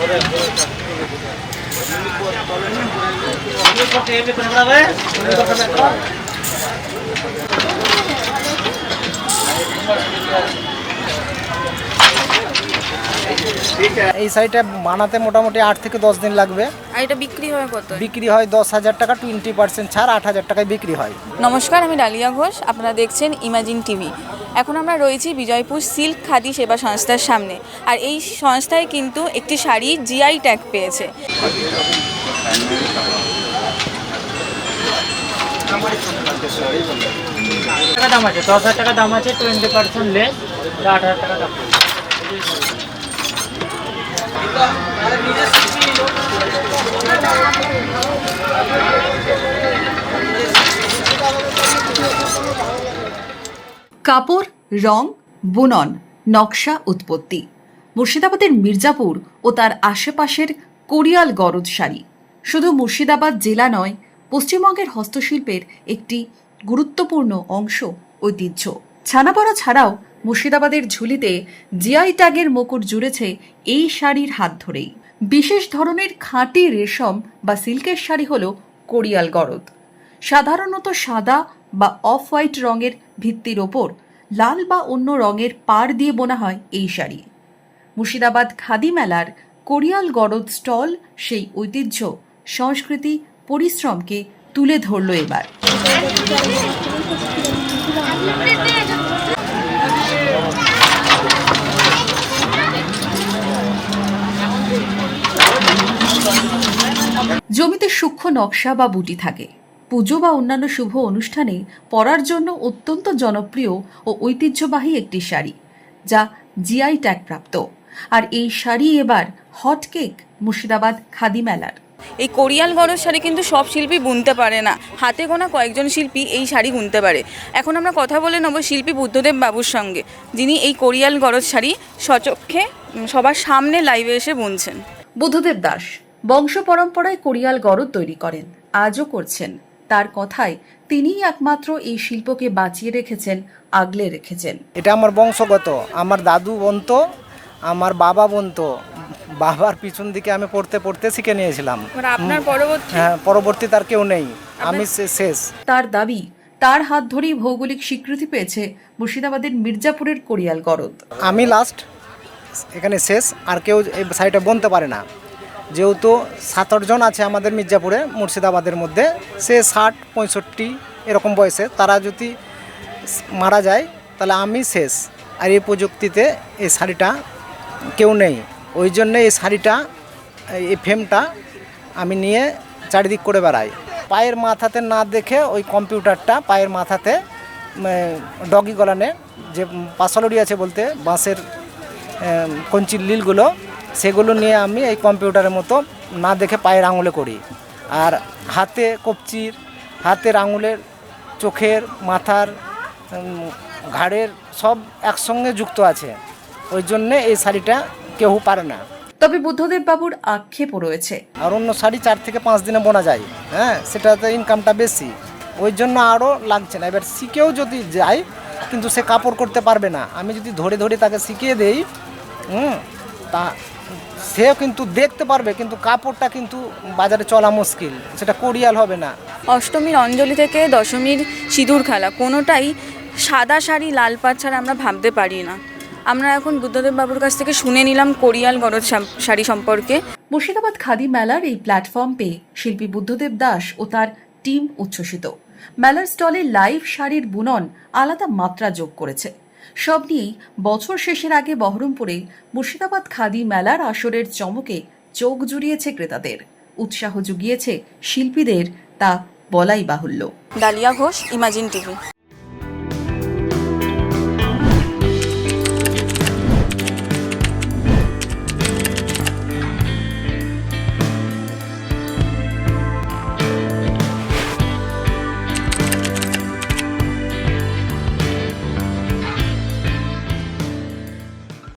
এই শাড়িটা বানাতে মোটামুটি 8 থেকে 10 দিন লাগবে। আর এটা বিক্রি হয় কত? বিক্রি হয় 10,000 টাকা, 20% ছাড় 8,000 টাকায় বিক্রি হয়। নমস্কার, আমি ডালিয়া ঘোষ, আপনারা দেখছেন ইমাজিন টিভি। এখন আমরা রয়েছি বিজয়পুর সিল্ক খাদি সেবা সংস্থার সামনে। আর এই সংস্থায় কিন্তু একটি শাড়ি জিআই ট্যাগ পেয়েছে। দাম আছে 10,000 টাকা দাম আছে, 20% লেস, 8,000 টাকা দাম। কাপড়, রং, বুনন, নকশা, উৎপত্তি। মুর্শিদাবাদের মির্জাপুর ও তার আশেপাশের কোরিয়াল গরদ শাড়ি শুধু মুর্শিদাবাদ জেলা নয়, পশ্চিমবঙ্গের হস্তশিল্পের একটি গুরুত্বপূর্ণ অংশ, ঐতিহ্য। ছানাপড়া ছাড়াও মুর্শিদাবাদের ঝুলিতে জিআই ট্যাগের মুকুট জুড়েছে এই শাড়ির হাত ধরেই। বিশেষ ধরনের খাঁটি রেশম বা সিল্কের শাড়ি হল কোরিয়াল গরদ। সাধারণত সাদা বা অফ হোয়াইট রঙের ভিত্তির ওপর লাল বা অন্য রঙের পাড় দিয়ে বোনা হয় এই শাড়ি। মুর্শিদাবাদ খাদি মেলার কোরিয়াল গরদ স্টল সেই ঐতিহ্য, সংস্কৃতি, পরিশ্রমকে তুলে ধরল এবার। জমিতে সূক্ষ্ম নকশা বা বুটি থাকে। পুজো বা অন্যান্য শুভ অনুষ্ঠানে পরার জন্য অত্যন্ত জনপ্রিয় ও ঐতিহ্যবাহী একটি শাড়ি, যা জিআই ট্যাগ প্রাপ্ত। আর এই শাড়ি এবার হটকেক মুর্শিদাবাদ খাদি মেলার। এই কোরিয়াল গরদ শাড়ি কিন্তু সব শিল্পী বুনতে পারে না, হাতে গোনা কয়েকজন শিল্পী এই শাড়ি বুনতে পারে। এখন আমরা কথা বলে নেব শিল্পী বুদ্ধদেব বাবুর সঙ্গে, যিনি এই কোরিয়াল গরদ শাড়ি স্বচক্ষে সবার সামনে লাইভে এসে বুনছেন। বুদ্ধদেব দাস বংশ পরম্পরায় কোরিয়াল গরদ তৈরি করেন, আজও করছেন। তার কথায় তিনিই একমাত্র এই শিল্পকে বাঁচিয়ে রেখেছেন, আগলে রেখেছেন। এটা আমার বংশগত, আমার দাদু বুনতো, আমার বাবা বুনতো, বাবার পিছন দিকে আমি পড়তে পড়তে শিখে নিয়েছিলাম। আপনার পরবর্তী তার কেউ নেই, আমি শেষ। তার দাবি, তার হাত ধরেই ভৌগোলিক স্বীকৃতি পেয়েছে মুর্শিদাবাদের মির্জাপুরের কোরিয়াল গরদ। আমি লাস্ট, এখানে শেষ, আর কেউ এই শাড়িটা বুনতে পারে না। যেহেতু 7-8 জন আছে আমাদের মির্জাপুরে, মুর্শিদাবাদের মধ্যে, সে 60-65 এরকম বয়সে, তারা যদি মারা যায় তাহলে আমি শেষ। আর এই প্রযুক্তিতে এই শাড়িটা কেউ নেই, ওই জন্যে এই শাড়িটা, এই ফ্রেমটা আমি নিয়ে চারিদিক করে বেড়াই। পায়ের মাথাতে না দেখে ওই কম্পিউটারটা পায়ের মাথাতে ডগি গলানে যে পাশালড়ি আছে বলতে বাঁশের কঞ্চির লিলগুলো, সেগুলো নিয়ে আমি এই কম্পিউটারের মতো না দেখে পায়ের আঙুলে করি। আর হাতে কবচির, হাতের আঙুলের, চোখের, মাথার, ঘাড়ের সব একসঙ্গে যুক্ত আছে, ওই জন্যে এই শাড়িটা কেউ পারে না। তবে বুদ্ধদেব বাবুর আক্ষেপও রয়েছে। আর অন্য শাড়ি 4 থেকে 5 দিনে বোনা যায়, হ্যাঁ, সেটাতে ইনকামটা বেশি, ওই জন্য আরও লাগছে না। এবার শিখেও যদি যায় কিন্তু সে কাপড় করতে পারবে না। আমি যদি ধরে ধরে তাকে শিখিয়ে দেই, তা সেও কিন্তু দেখতে পারবে, কিন্তু কাপড়টা কিন্তু বাজারে চলা মুশকিল, সেটা কোরিয়াল হবে না। অষ্টমীর অঞ্জলি থেকে দশমীর সিঁদুর খেলা, কোনোটাই সাদা শাড়ি লাল পাড় ছাড়া আমরা ভাবতে পারি না। আমরা এখন বুদ্ধদেব বাবুর কাছ থেকে শুনে নিলাম কোরিয়াল গরদ শাড়ি সম্পর্কে। মুর্শিদাবাদ খাদি মেলার এই প্ল্যাটফর্ম পেয়ে শিল্পী বুদ্ধদেব দাস ও তার টিম উচ্ছ্বসিত। মেলার স্টলে লাইভ শাড়ির বুনন আলাদা মাত্রা যোগ করেছে। সব নিয়েই বছর শেষের আগে বহরমপুরে মুর্শিদাবাদ খাদি মেলার আসরের চমকে চোখ জুড়িয়েছে ক্রেতাদের, উৎসাহ জুগিয়েছে শিল্পীদের, তা বলাই বাহুল্য। Dahlia Ghosh, imagine TV.